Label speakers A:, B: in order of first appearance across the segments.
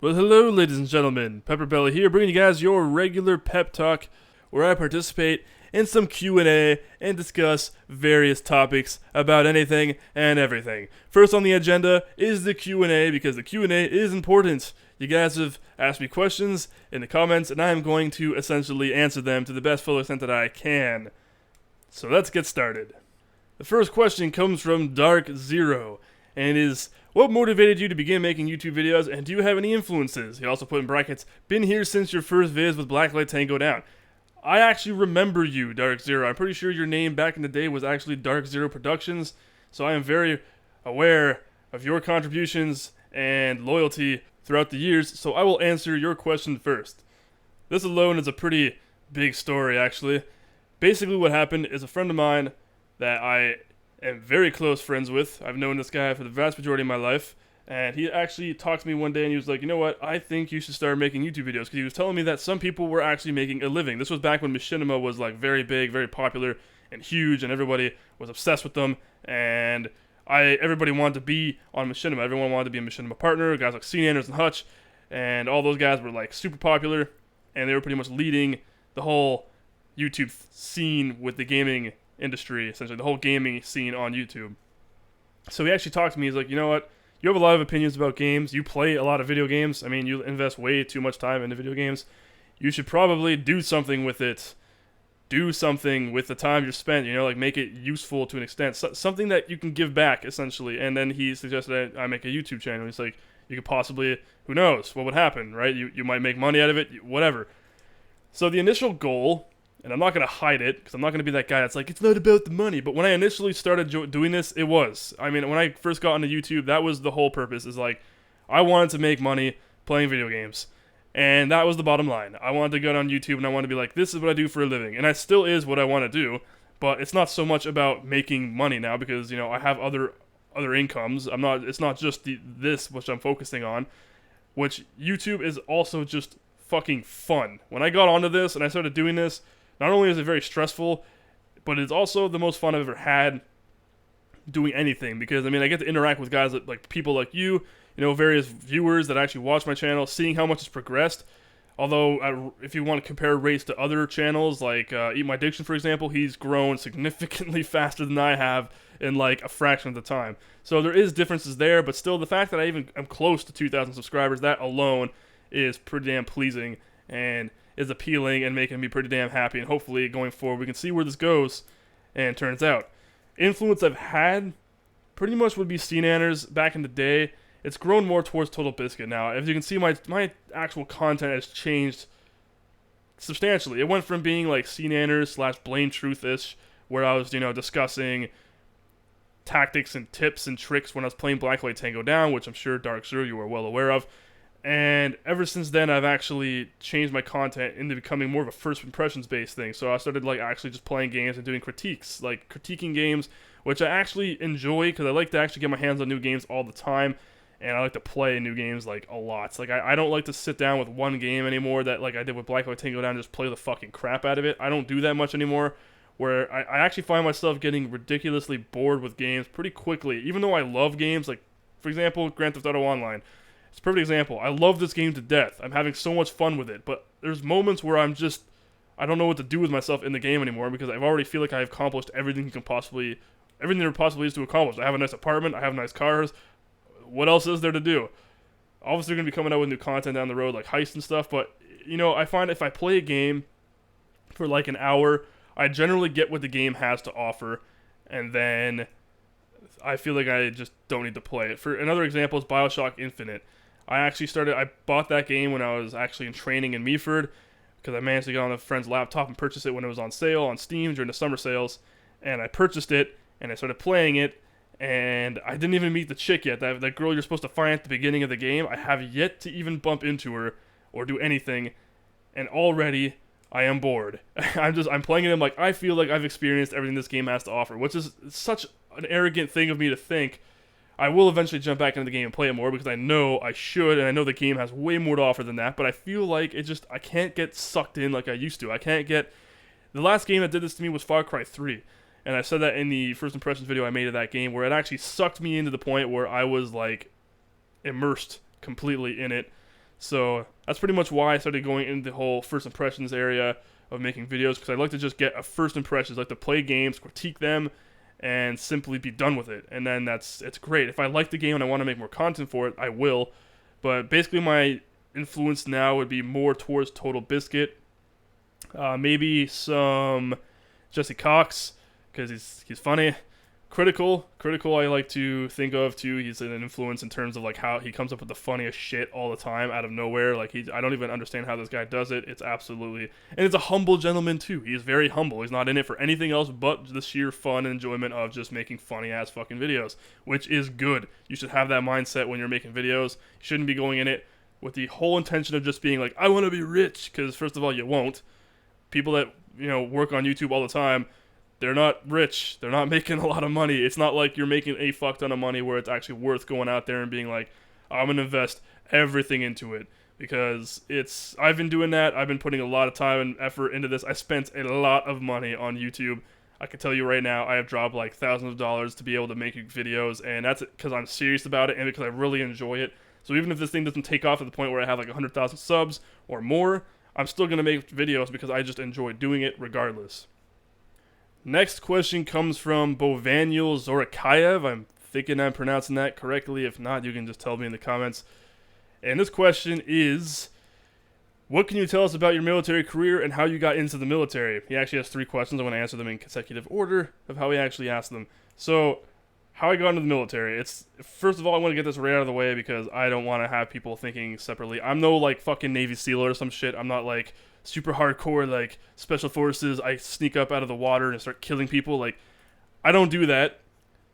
A: Well, hello, ladies and gentlemen. PepperBelly here, bringing you guys your regular pep talk, where I participate in some Q&A and discuss various topics about anything and everything. First on the agenda is the Q&A, because the Q&A is important. You guys have asked me questions in the comments, and I am going to essentially answer them to the best full extent that I can. So let's get started. The first question comes from Dark Zero, and is, what motivated you to begin making YouTube videos, and do you have any influences? He also put in brackets, been here since your first vids with Blacklight Tango Down. I actually remember you, Dark Zero. I'm pretty sure your name back in the day was actually Dark Zero Productions, so I am very aware of your contributions and loyalty throughout the years, so I will answer your question first. This alone is a pretty big story, actually. Basically what happened is a friend of mine that I am very close friends with. I've known this guy for the vast majority of my life, and he actually talked to me one day and he was like, you know what, I think you should start making YouTube videos, because he was telling me that some people were actually making a living. This was back when machinima was like very big, very popular, and huge, and everybody was obsessed with them, and everybody wanted to be on machinima. Everyone wanted to be a machinima partner, guys like C. Anders and Hutch, and all those guys were like super popular, and they were pretty much leading the whole YouTube scene with the gaming industry, essentially the whole gaming scene on YouTube. So he actually talked to me. He's like, you know what, you have a lot of opinions about games, you play a lot of video games, I mean, you invest way too much time into video games, you should probably do something with it, do something with the time you're spent, you know, like make it useful to an extent, something that you can give back, essentially. And then he suggested I make a YouTube channel. He's like, you could possibly, who knows what would happen, right? You might make money out of it, whatever. So the initial goal, and I'm not going to hide it, because I'm not going to be that guy that's like, it's not about the money. But when I initially started doing this, it was. I mean, when I first got into YouTube, that was the whole purpose, is like, I wanted to make money playing video games. And that was the bottom line. I wanted to go on YouTube and I wanted to be like, this is what I do for a living. And that still is what I want to do, but it's not so much about making money now, because, you know, I have other incomes. It's not just this which I'm focusing on, which YouTube is also just fucking fun. When I got onto this and I started doing this, not only is it very stressful, but it's also the most fun I've ever had doing anything, because, I mean, I get to interact with guys like people like you know, various viewers that actually watch my channel, seeing how much it's progressed. Although, if you want to compare rates to other channels, like Eat My Diction, for example, he's grown significantly faster than I have in like a fraction of the time. So there is differences there, but still, the fact that I even am close to 2,000 subscribers, that alone is pretty damn pleasing, and is appealing and making me pretty damn happy, and hopefully going forward we can see where this goes and turns out. Influence I've had pretty much would be C. Anders back in the day. It's grown more towards Total Biscuit now. As you can see, my actual content has changed substantially. It went from being like C. Anders / Blame Truth-ish, where I was, you know, discussing tactics and tips and tricks when I was playing Blacklight Tango Down, which I'm sure Dark Zero you are well aware of. And ever since then, I've actually changed my content into becoming more of a first impressions based thing. So I started like actually just playing games and doing critiques, like critiquing games, which I actually enjoy, because I like to actually get my hands on new games all the time, and I like to play new games like a lot. Like I don't like to sit down with one game anymore that like I did with Blacklight Tango Down and just play the fucking crap out of it. I don't do that much anymore, where I actually find myself getting ridiculously bored with games pretty quickly, even though I love games. Like, for example, Grand Theft Auto Online. It's a perfect example. I love this game to death. I'm having so much fun with it, but there's moments where I don't know what to do with myself in the game anymore, because I already feel like I've accomplished everything there possibly is to accomplish. I have a nice apartment, I have nice cars. What else is there to do? Obviously, they're going to be coming out with new content down the road, like heists and stuff, but, you know, I find if I play a game for like an hour, I generally get what the game has to offer, and then I feel like I just don't need to play it. For another example is BioShock Infinite. I bought that game when I was actually in training in Meaford, because I managed to get on a friend's laptop and purchase it when it was on sale on Steam during the summer sales, and I purchased it, and I started playing it, and I didn't even meet the chick yet, that girl you're supposed to find at the beginning of the game. I have yet to even bump into her or do anything, and already I am bored. I'm playing it, and I'm like, I feel like I've experienced everything this game has to offer, which is such an arrogant thing of me to think. I will eventually jump back into the game and play it more, because I know I should, and I know the game has way more to offer than that, but I feel like I can't get sucked in like I used to. The last game that did this to me was Far Cry 3, and I said that in the first impressions video I made of that game, where it actually sucked me into the point where I was like immersed completely in it. So that's pretty much why I started going into the whole first impressions area of making videos, because I like to just get a first impressions, like to play games, critique them, and simply be done with it. And then it's great. If I like the game and I want to make more content for it, I will. But basically my influence now would be more towards Total Biscuit, maybe some Jesse Cox, because he's funny. Critical I like to think of too. He's an influence in terms of like how he comes up with the funniest shit all the time out of nowhere. Like I don't even understand how this guy does it. It's absolutely, and it's a humble gentleman too. He's very humble. He's not in it for anything else but the sheer fun and enjoyment of just making funny ass fucking videos, which is good. You should have that mindset when you're making videos. You shouldn't be going in it with the whole intention of just being like, I want to be rich, because first of all, you won't. People that work on YouTube all the time, they're not rich. They're not making a lot of money. It's not like you're making a fuck ton of money where it's actually worth going out there and being like, I'm going to invest everything into it. Because I've been doing that. I've been putting a lot of time and effort into this. I spent a lot of money on YouTube. I can tell you right now, I have dropped like thousands of dollars to be able to make videos. And that's because I'm serious about it and because I really enjoy it. So even if this thing doesn't take off at the point where I have like 100,000 subs or more, I'm still going to make videos because I just enjoy doing it regardless. Next question comes from Bovaniel Zorakayev. I'm thinking I'm pronouncing that correctly. If not, you can just tell me in the comments. And this question is, what can you tell us about your military career and how you got into the military? He actually has 3 questions. I want to answer them in consecutive order of how he actually asked them. So, how I got into the military. First of all, I want to get this right out of the way because I don't want to have people thinking separately. I'm no like fucking Navy SEAL or some shit. I'm not like super hardcore like special forces. I sneak up out of the water and start killing people. Like, I don't do that.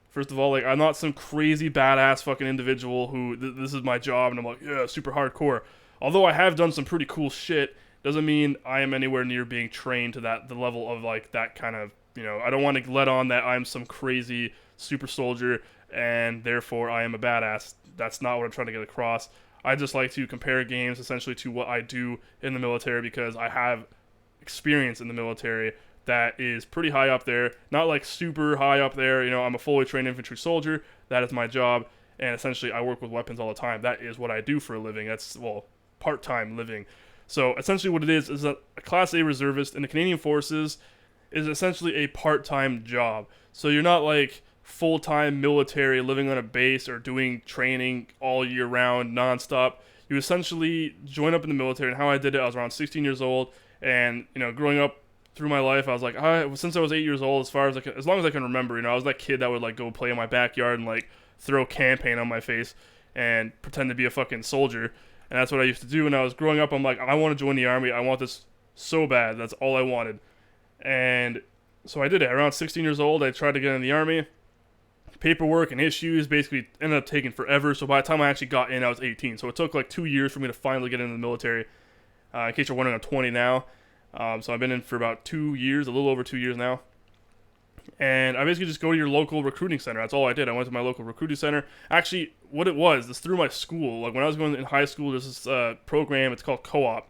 A: First of all, like, I'm not some crazy badass fucking individual who this is my job and I'm like, yeah, super hardcore. Although I have done some pretty cool shit, doesn't mean I am anywhere near being trained to the level of like that kind of, I don't want to let on that I'm some crazy super soldier and therefore I am a badass. That's not what I'm trying to get across. I just like to compare games essentially to what I do in the military because I have experience in the military that is pretty high up there. Not like super high up there. I'm a fully trained infantry soldier. That is my job. And essentially I work with weapons all the time. That is what I do for a living. That's, part-time living. So essentially what it is a Class A reservist in the Canadian Forces is essentially a part-time job. So you're not like full-time military living on a base or doing training all year round nonstop. You essentially join up in the military, and how I did it, I was around 16 years old, and growing up through my life, I was like, since I was 8 years old, as long as I can remember, I was that kid that would like go play in my backyard and like throw can paint on my face and pretend to be a fucking soldier. And that's what I used to do when I was growing up. I'm like, I want to join the army. I want this so bad. That's all I wanted. And so I did it. Around 16 years old, I tried to get in the army. Paperwork and issues basically ended up taking forever. So by the time I actually got in, I was 18. So it took like 2 years for me to finally get into the military. In case you're wondering, I'm 20 now. So I've been in for about 2 years, a little over 2 years now. And I basically just go to your local recruiting center. That's all I did. I went to my local recruiting center. Actually, what it was, it's through my school. Like when I was going in high school, there's this program. It's called Co-op.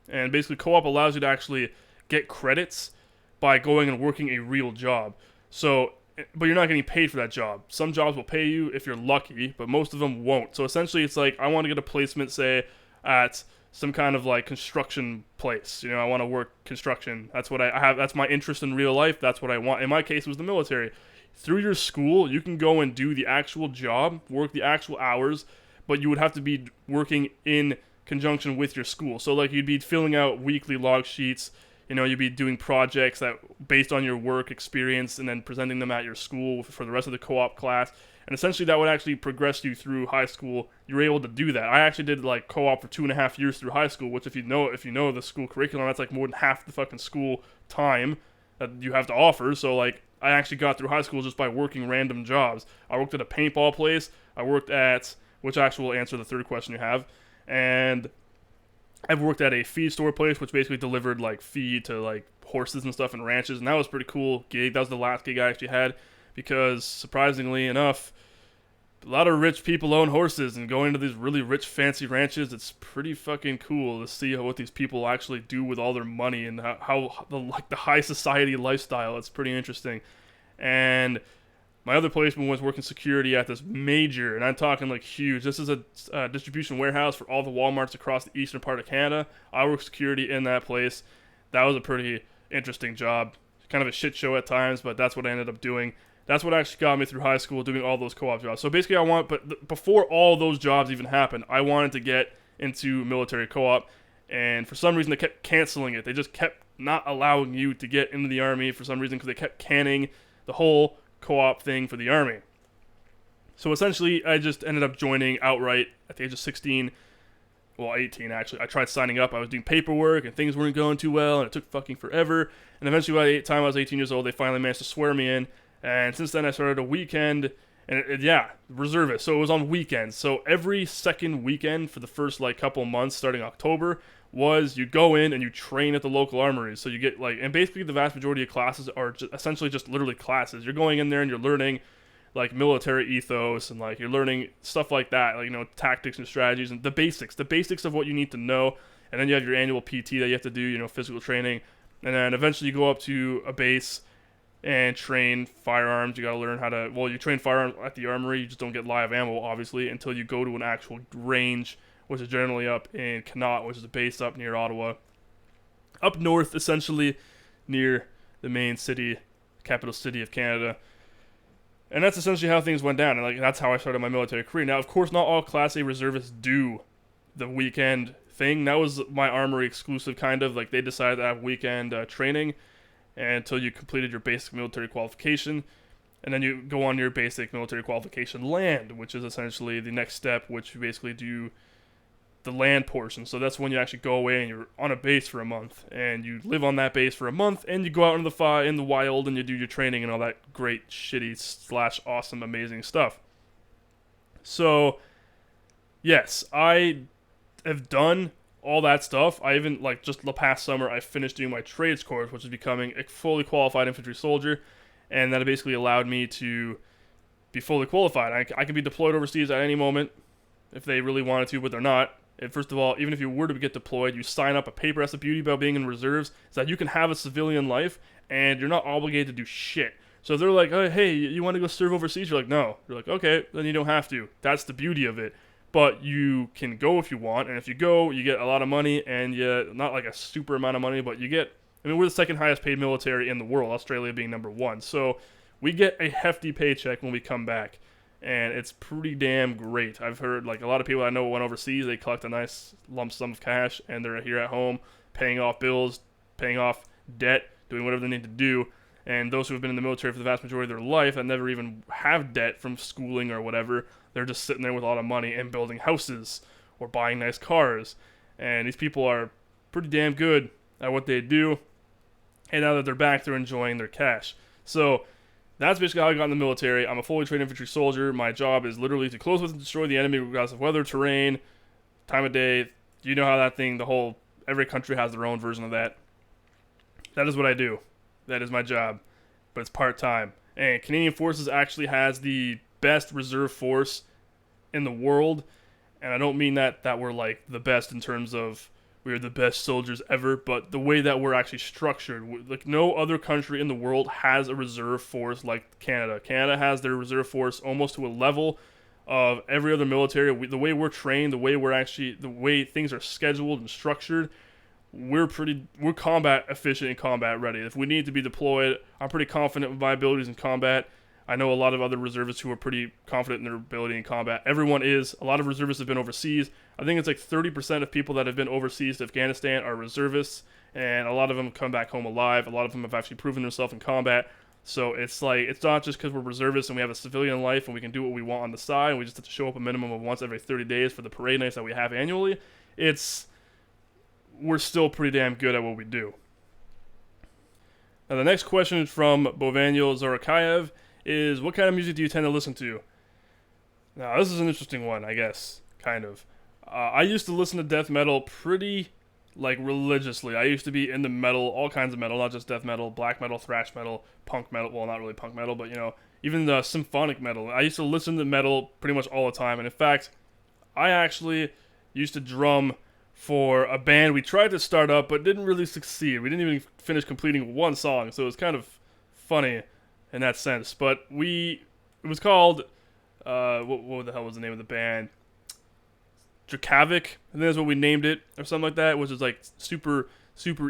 A: And basically Co-op allows you to actually get credits by going and working a real job. So, but you're not getting paid for that job. Some jobs will pay you if you're lucky, but most of them won't. So essentially it's like I want to get a placement, say, at some kind of like construction place. I want to work construction. That's what I have. That's my interest in real life. That's what I want. In my case, it was the military. Through your school, you can go and do the actual job, work the actual hours, but you would have to be working in conjunction with your school. So like you'd be filling out weekly log sheets. You'd be doing projects that based on your work experience and then presenting them at your school for the rest of the co-op class. And essentially that would actually progress you through high school. You were able to do that. I actually did like co-op for 2.5 years through high school, which if you know the school curriculum, that's like more than half the fucking school time that you have to offer. So like I actually got through high school just by working random jobs. I worked at a paintball place. I worked at, which actually will answer the third question you have. And I've worked at a feed store place, which basically delivered like feed to like horses and stuff and ranches. And that was a pretty cool gig. That was the last gig I actually had. Because, surprisingly enough, a lot of rich people own horses, and going to these really rich, fancy ranches, it's pretty fucking cool to see what these people actually do with all their money and how the high society lifestyle. It's pretty interesting. And My other placement was working security at this major, and I'm talking like huge. This is a distribution warehouse for all the Walmarts across the eastern part of Canada. I worked security in that place. That was a pretty interesting job. Kind of a shit show at times, but that's what I ended up doing. That's what actually got me through high school, doing all those co-op jobs. So basically, before all those jobs even happened, I wanted to get into military co-op, and for some reason they kept canceling it. They just kept not allowing you to get into the Army for some reason because they kept canning the whole co-op thing for the Army. So essentially, I just ended up joining outright at the age of 16. Well, 18 actually. I tried signing up. I was doing paperwork and things weren't going too well, and it took fucking forever. And eventually, by the time I was 18 years old, they finally managed to swear me in. And since then, I started a weekend, and reservist. So it was on weekends. So every second weekend for the first like couple months, starting October, was you go in and you train at the local armories. So you get and basically the vast majority of classes are essentially just literally classes. You're going in there and you're learning like military ethos and like you're learning stuff like that, like tactics and strategies and the basics of what you need to know. And then you have your annual PT that you have to do, physical training, and then eventually you go up to a base and train firearms. You got to learn how to, you train firearms at the armory. You just don't get live ammo, obviously, until you go to an actual range, which is generally up in Connaught, which is a base up near Ottawa. Up north, essentially, near the main city, capital city of Canada. And that's essentially how things went down. And that's how I started my military career. Now, of course, not all Class A reservists do the weekend thing. That was my armory exclusive, kind of. Like, they decided to have weekend training until you completed your basic military qualification, and then you go on your basic military qualification land, which is essentially the next step, which you basically do the land portion. So that's when you actually go away and you're on a base for a month, and you live on that base for a month, and you go out in the wild and you do your training and all that great, shitty / awesome, amazing stuff. So, yes, I have done all that stuff. I even, just the past summer, I finished doing my trades course, which is becoming a fully qualified infantry soldier, and that basically allowed me to be fully qualified. I can be deployed overseas at any moment if they really wanted to, but they're not. And first of all, even if you were to get deployed, you sign up a paper. That's the beauty about being in reserves, is that you can have a civilian life, and you're not obligated to do shit. So if they're like, oh, hey, you want to go serve overseas? You're like, no. You're like, okay, then you don't have to. That's the beauty of it. But you can go if you want, and if you go, you get a lot of money, and not like a super amount of money, but you get, we're the second highest paid military in the world, Australia being number one. So we get a hefty paycheck when we come back, and it's pretty damn great. I've heard, a lot of people I know went overseas, they collect a nice lump sum of cash, and they're here at home paying off bills, paying off debt, doing whatever they need to do. And those who have been in the military for the vast majority of their life and never even have debt from schooling or whatever, they're just sitting there with a lot of money and building houses or buying nice cars. And these people are pretty damn good at what they do. And now that they're back, they're enjoying their cash. So that's basically how I got in the military. I'm a fully trained infantry soldier. My job is literally to close with and destroy the enemy regardless of weather, terrain, time of day. You know how that thing, every country has their own version of that. That is what I do. That is my job, but it's part-time. And Canadian Forces actually has the best reserve force in the world, and I don't mean that we're the best in terms of we're the best soldiers ever, but the way that we're actually structured. No other country in the world has a reserve force like Canada. Canada has their reserve force almost to a level of every other military. The way we're trained, the way things are scheduled and structured, we're combat efficient and combat ready. If we need to be deployed, I'm pretty confident with my abilities in combat. I know a lot of other reservists who are pretty confident in their ability in combat. Everyone is. A lot of reservists have been overseas. I think it's 30% of people that have been overseas to Afghanistan are reservists, and a lot of them come back home alive. A lot of them have actually proven themselves in combat. So it's not just because we're reservists and we have a civilian life and we can do what we want on the side and we just have to show up a minimum of once every 30 days for the parade nights that we have annually. We're still pretty damn good at what we do. Now the next question is from Bovanio Zorakayev is, what kind of music do you tend to listen to? Now this is an interesting one, I guess, kind of. I used to listen to death metal pretty, religiously. I used to be into metal, all kinds of metal, not just death metal, black metal, thrash metal, punk metal, well not really punk metal, but even the symphonic metal. I used to listen to metal pretty much all the time, and in fact, I actually used to drum for a band we tried to start up but didn't really succeed. We didn't even finish completing one song, so it was kind of funny in that sense. But we it was called what the hell was the name of the band? Drakavik, I think that's what we named it, or something like that, which is like super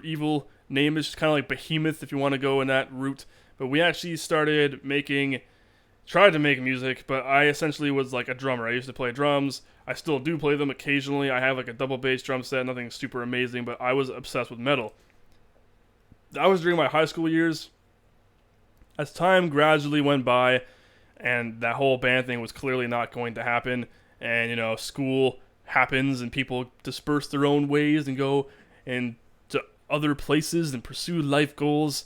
A: evil name. It's kind of like Behemoth if you want to go in that route. But we actually tried to make music, but I essentially was like a drummer. I used to play drums. I still do play them occasionally. I have like a double bass drum set, nothing super amazing, but I was obsessed with metal. That was during my high school years. As time gradually went by, and that whole band thing was clearly not going to happen, and school happens and people disperse their own ways and go and to other places and pursue life goals,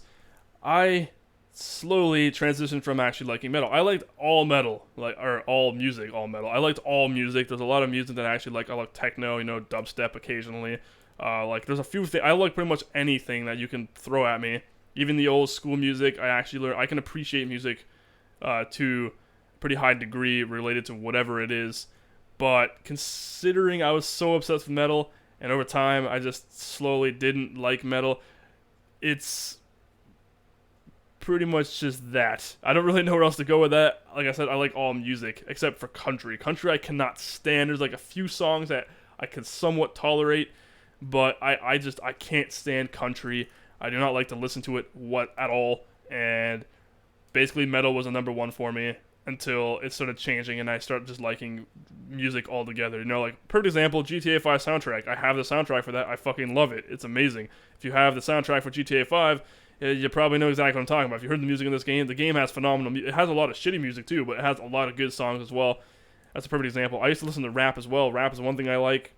A: I slowly transitioned from actually liking metal. I liked all metal, or all music, all metal. I liked all music. There's a lot of music that I actually like. I like techno, dubstep occasionally. There's a few things. I like pretty much anything that you can throw at me. Even the old school music, I can appreciate music to a pretty high degree related to whatever it is. But considering I was so obsessed with metal, and over time I just slowly didn't like metal, it's pretty much just that. I don't really know where else to go with that. Like I said, I like all music except for country. Country I cannot stand. There's like a few songs that I can somewhat tolerate, but I can't stand country. I do not like to listen to it at all, and basically metal was a number one for me until it started changing and I started just liking music altogether. Perfect example, GTA 5 soundtrack. I have the soundtrack for that. I fucking love it. It's amazing. If you have the soundtrack for GTA 5, you probably know exactly what I'm talking about. If you heard the music in this game, the game has phenomenal music. It has a lot of shitty music too, but it has a lot of good songs as well. That's a perfect example. I used to listen to rap as well. Rap is one thing I like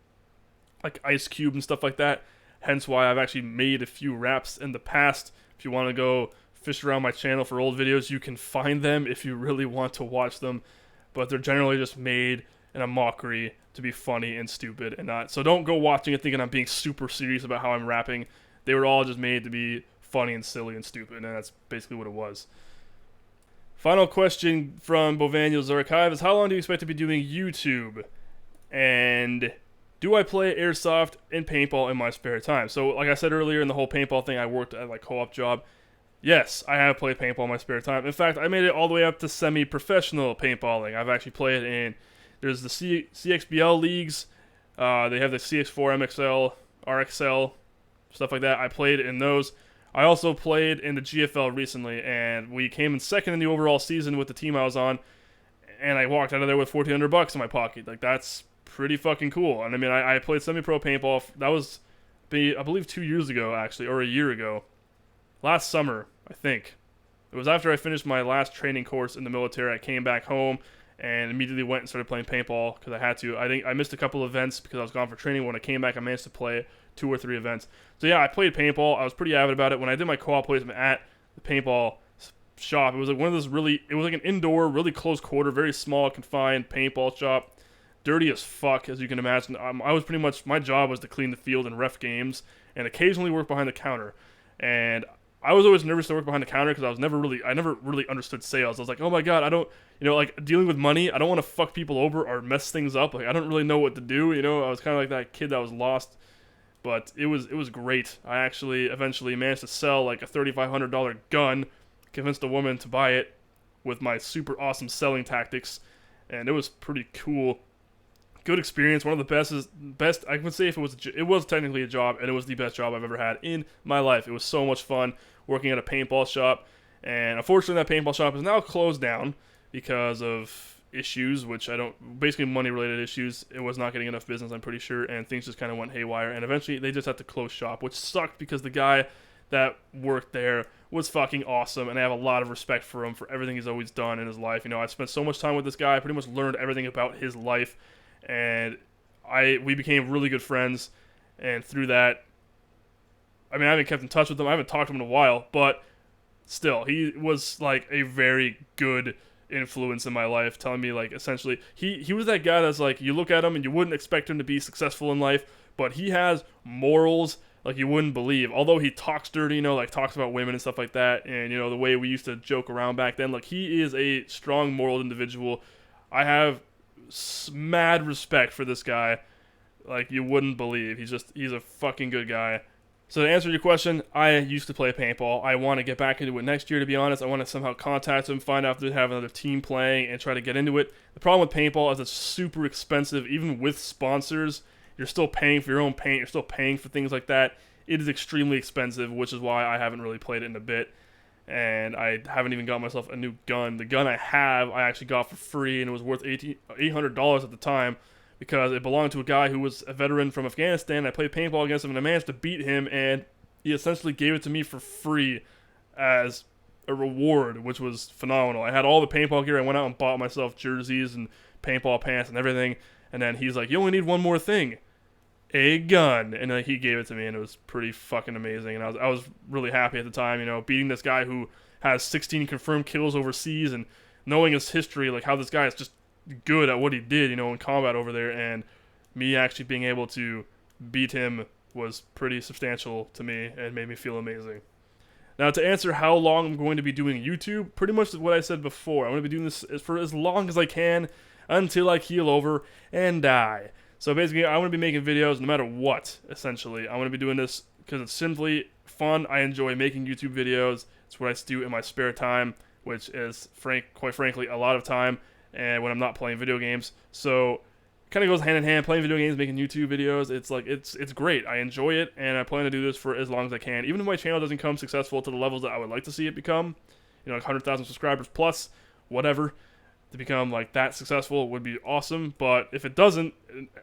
A: Ice Cube and stuff like that. Hence why I've actually made a few raps in the past. If you want to go fish around my channel for old videos, you can find them if you really want to watch them. But they're generally just made in a mockery to be funny and stupid and not. So don't go watching it thinking I'm being super serious about how I'm rapping. They were all just made to be funny and silly and stupid, and that's basically what it was. Final question from Bovanio's Archive is, how long do you expect to be doing YouTube? And do I play airsoft and paintball in my spare time? So like I said earlier in the whole paintball thing, I worked at like co-op job. Yes, I have played paintball in my spare time. In fact, I made it all the way up to semi-professional paintballing. I've actually played in, there's the CXBL leagues, they have the CX4, MXL, RXL, stuff like that. I played in those. I also played in the GFL recently, and we came in second in the overall season with the team I was on, and I walked out of there with $1,400 in my pocket. Like, that's pretty fucking cool. And I mean, I played semi-pro paintball. That was, I believe, 2 years ago, actually, or a year ago. Last summer, I think. It was after I finished my last training course in the military. I came back home and immediately went and started playing paintball because I had to. I think I missed a couple events because I was gone for training. When I came back, I managed to play 2 or 3 events. So yeah, I played paintball. I was pretty avid about it. When I did my co-op placement at the paintball shop, it was like one of those it was like an indoor, really close quarter, very small, confined paintball shop. Dirty as fuck, as you can imagine. I was pretty much, my job was to clean the field and ref games and occasionally work behind the counter. And I was always nervous to work behind the counter because I never really understood sales. I was like, oh my god, I don't, like dealing with money, I don't want to fuck people over or mess things up. Like, I don't really know what to do, I was kind of like that kid that was lost. But it was great. I actually eventually managed to sell like a $3,500 gun, convinced a woman to buy it with my super awesome selling tactics, and it was pretty cool. Good experience. One of the best. I would say if it was technically a job, and it was the best job I've ever had in my life. It was so much fun working at a paintball shop, and unfortunately that paintball shop is now closed down because of issues, basically money-related issues. It was not getting enough business, I'm pretty sure, and things just kind of went haywire, and eventually they just had to close shop, which sucked because the guy that worked there was fucking awesome, and I have a lot of respect for him for everything he's always done in his life. I spent so much time with this guy. I pretty much learned everything about his life, and we became really good friends, and through that, I mean, I haven't kept in touch with him. I haven't talked to him in a while, but still, he was like a very good influence in my life, telling me like essentially he was that guy that's like, you look at him and you wouldn't expect him to be successful in life, but he has morals like you wouldn't believe. Although he talks dirty, like talks about women and stuff like that, and the way we used to joke around back then, like he is a strong moral individual. I have mad respect for this guy, like you wouldn't believe. He's a fucking good guy. So to answer your question, I used to play paintball. I want to get back into it next year, to be honest. I want to somehow contact them, find out if they have another team playing, and try to get into it. The problem with paintball is it's super expensive. Even with sponsors, you're still paying for your own paint. You're still paying for things like that. It is extremely expensive, which is why I haven't really played it in a bit. And I haven't even got myself a new gun. The gun I have, I actually got for free, and it was worth $800 at the time, because it belonged to a guy who was a veteran from Afghanistan. I played paintball against him, and I managed to beat him, and he essentially gave it to me for free as a reward, which was phenomenal. I had all the paintball gear. I went out and bought myself jerseys and paintball pants and everything, and then he's like, you only need one more thing, a gun, and then he gave it to me, and it was pretty fucking amazing, and I was really happy at the time, beating this guy who has 16 confirmed kills overseas, and knowing his history, like how this guy is just good at what he did, in combat over there, and me actually being able to beat him was pretty substantial to me and made me feel amazing. Now, to answer how long I'm going to be doing YouTube, pretty much what I said before. I'm going to be doing this for as long as I can until I keel over and die. So basically, I want to be making videos no matter what, essentially. I want to be doing this because it's simply fun. I enjoy making YouTube videos. It's what I do in my spare time, which is, quite frankly, a lot of time, and when I'm not playing video games. So it kind of goes hand in hand, playing video games, making YouTube videos. It's great. I enjoy it, and I plan to do this for as long as I can. Even if my channel doesn't become successful to the levels that I would like to see it become, like 100,000 subscribers plus, whatever, to become like that successful would be awesome. But if it doesn't,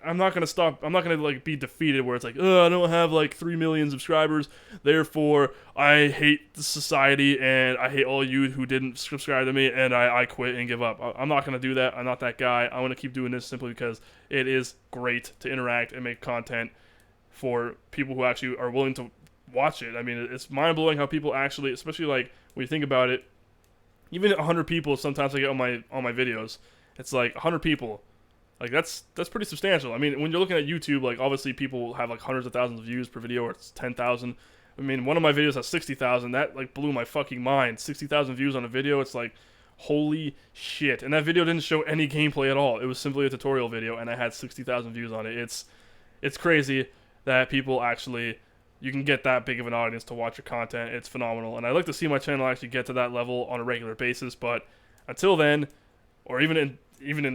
A: I'm not gonna stop. I'm not gonna like be defeated where it's like, I don't have like 3 million subscribers, therefore I hate the society and I hate all you who didn't subscribe to me, and I quit and give up. I'm not gonna do that. I'm not that guy. I want to keep doing this simply because it is great to interact and make content for people who actually are willing to watch it. I mean, it's mind blowing how people actually, especially like when you think about it. Even 100 people sometimes I get on my videos. It's like 100 people. Like that's pretty substantial. I mean, when you're looking at YouTube, like obviously people have like hundreds of thousands of views per video, or it's 10,000. I mean, one of my videos has 60,000. That like blew my fucking mind. 60,000 views on a video. It's like, holy shit. And that video didn't show any gameplay at all. It was simply a tutorial video, and I had 60,000 views on it. It's crazy that people actually, you can get that big of an audience to watch your content. It's phenomenal, and I'd like to see my channel actually get to that level on a regular basis. But until then, or even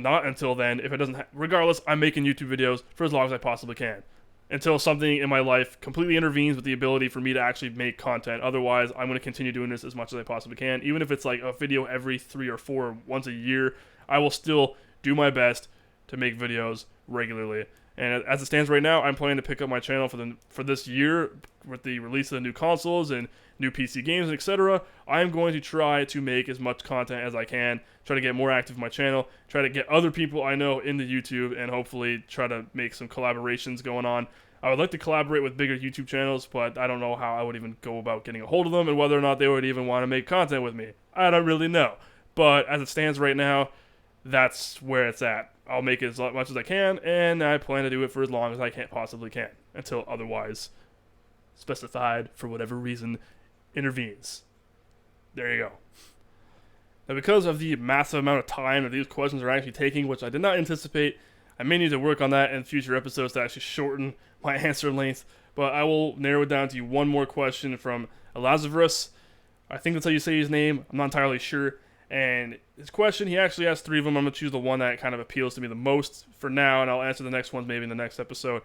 A: not until then, if it doesn't, regardless, I'm making YouTube videos for as long as I possibly can, until something in my life completely intervenes with the ability for me to actually make content. Otherwise, I'm going to continue doing this as much as I possibly can. Even if it's like a video every 3 or 4 once a year, I will still do my best to make videos regularly. And as it stands right now, I'm planning to pick up my channel for this year with the release of the new consoles and new PC games and etc. I'm going to try to make as much content as I can, try to get more active in my channel, try to get other people I know into YouTube, and hopefully try to make some collaborations going on. I would like to collaborate with bigger YouTube channels, but I don't know how I would even go about getting a hold of them and whether or not they would even want to make content with me. I don't really know. But as it stands right now, that's where it's at. I'll make it as much as I can, and I plan to do it for as long as I possibly can, until otherwise specified for whatever reason intervenes. There you go. Now, because of the massive amount of time that these questions are actually taking, which I did not anticipate, I may need to work on that in future episodes to actually shorten my answer length, but I will narrow it down to one more question from Elazarus. I think that's how you say his name. I'm not entirely sure. And his question, he actually asked 3 of them. I'm going to choose the one that kind of appeals to me the most for now, and I'll answer the next ones maybe in the next episode.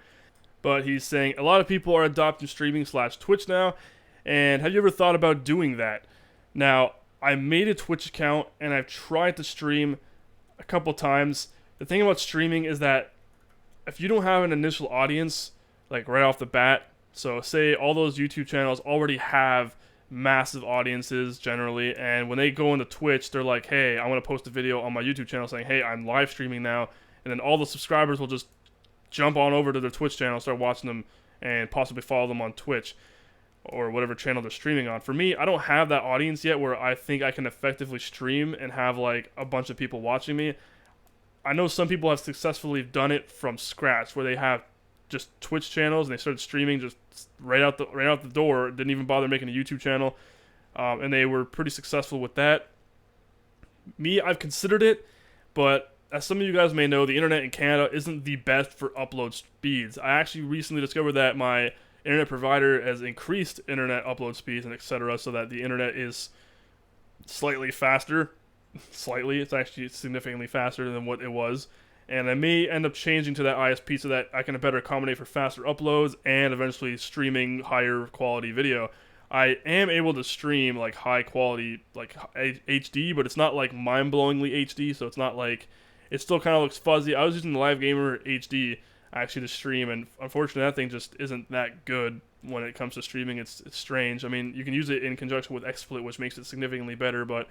A: But he's saying, a lot of people are adopting streaming/Twitch now, and have you ever thought about doing that? Now, I made a Twitch account, and I've tried to stream a couple times. The thing about streaming is that if you don't have an initial audience, like right off the bat, so say all those YouTube channels already have massive audiences generally, and when they go into Twitch, they're like, hey, I want to post a video on my YouTube channel saying, hey, I'm live streaming now, and then all the subscribers will just jump on over to their Twitch channel, start watching them, and possibly follow them on Twitch or whatever channel they're streaming on. For me, I don't have that audience yet where I think I can effectively stream and have like a bunch of people watching me. I know some people have successfully done it from scratch, where they have just Twitch channels and they started streaming just right out the door, didn't even bother making a YouTube channel, and they were pretty successful with that. Me, I've considered it, but as some of you guys may know, the internet in Canada isn't the best for upload speeds. I actually recently discovered that my internet provider has increased internet upload speeds and etc. so that the internet is slightly faster. Slightly, it's actually significantly faster than what it was. And I may end up changing to that ISP so that I can better accommodate for faster uploads and eventually streaming higher quality video. I am able to stream like high quality, like HD, but it's not like mind-blowingly HD, so it's not like, it still kind of looks fuzzy. I was using the Live Gamer HD actually to stream, and unfortunately that thing just isn't that good when it comes to streaming. It's strange. I mean, you can use it in conjunction with XSplit, which makes it significantly better, but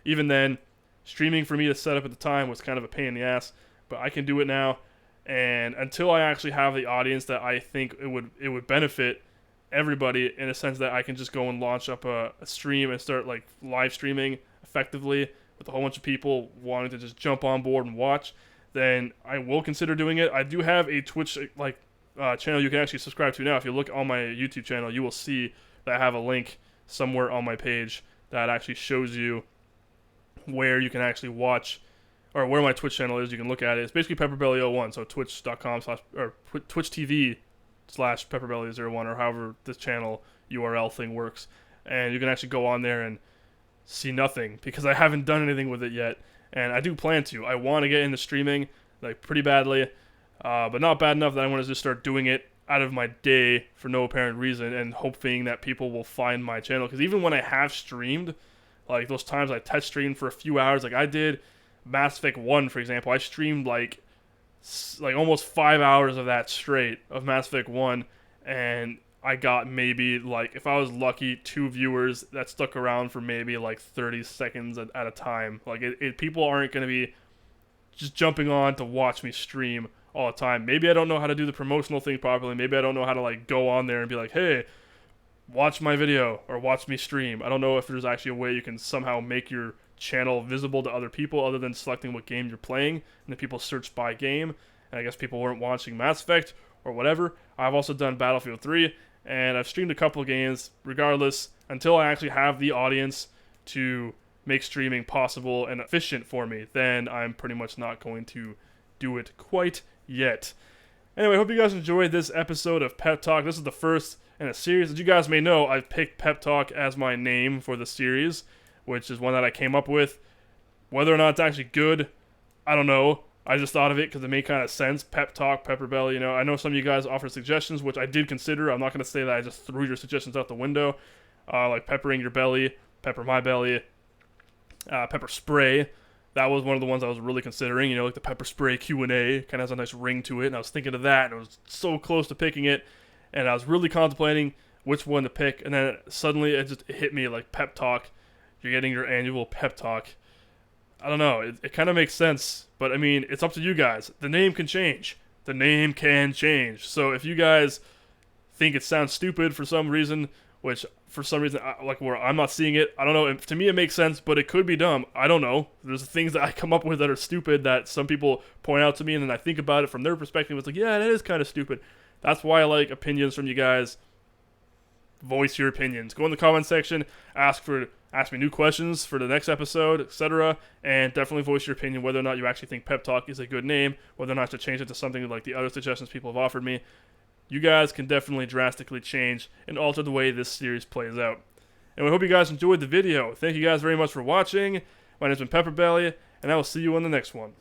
A: even then, streaming for me to set up at the time was kind of a pain in the ass, but I can do it now, and until I actually have the audience that I think it would benefit everybody, in a sense that I can just go and launch up a stream and start like live streaming effectively with a whole bunch of people wanting to just jump on board and watch, then I will consider doing it. I do have a Twitch channel you can actually subscribe to now. If you look on my YouTube channel, you will see that I have a link somewhere on my page that actually shows you where you can actually watch, or where my Twitch channel is. You can look at it. It's basically PepperBelly01, so twitch.com/ or Twitch TV /PepperBelly01, or however this channel URL thing works. And you can actually go on there and see nothing, because I haven't done anything with it yet. And I do plan to. I want to get into streaming, like, pretty badly, but not bad enough that I want to just start doing it out of my day for no apparent reason and hoping that people will find my channel. Because even when I have streamed, like those times I test streamed for a few hours, like I did Mass Effect 1, for example, I streamed like almost 5 hours of that straight, of Mass Effect 1, and I got maybe, like, if I was lucky, 2 viewers that stuck around for maybe like 30 seconds at a time. Like, people aren't going to be just jumping on to watch me stream all the time. Maybe I don't know how to do the promotional thing properly. Maybe I don't know how to like go on there and be like, hey, watch my video or watch me stream. I don't know if there's actually a way you can somehow make your channel visible to other people other than selecting what game you're playing, and then people search by game. And I guess people weren't watching Mass Effect or whatever. I've also done Battlefield 3, and I've streamed a couple of games. Regardless, until I actually have the audience to make streaming possible and efficient for me, then I'm pretty much not going to do it quite yet. Anyway, I hope you guys enjoyed this episode of Pepp-Talk. This is the first in a series. As you guys may know, I've picked Pepp-Talk as my name for the series, which is one that I came up with. Whether or not it's actually good, I don't know. I just thought of it because it made kind of sense. Pepp-Talk, PepperBelly, you know. I know some of you guys offer suggestions, which I did consider. I'm not going to say that I just threw your suggestions out the window. Like peppering your belly, pepper my belly, pepper spray. That was one of the ones I was really considering. You know, like the pepper spray Q&A. Kind of has a nice ring to it. And I was thinking of that, and I was so close to picking it. And I was really contemplating which one to pick. And then suddenly it hit me like Pepp-Talk. You're getting your annual Pepp-Talk. I don't know. It kind of makes sense. But, I mean, it's up to you guys. The name can change. The name can change. So if you guys think it sounds stupid for some reason, which for some reason, where I'm not seeing it, I don't know. To me, it makes sense, but it could be dumb. I don't know. There's things that I come up with that are stupid that some people point out to me, and then I think about it from their perspective. It's like, yeah, that is kind of stupid. That's why I like opinions from you guys. Voice your opinions. Go in the comment section. Ask me new questions for the next episode, etc. And definitely voice your opinion whether or not you actually think Pepp-Talk is a good name, whether or not to change it to something like the other suggestions people have offered me. You guys can definitely drastically change and alter the way this series plays out. And we hope you guys enjoyed the video. Thank you guys very much for watching. My name's been PepperBelly, and I will see you on the next one.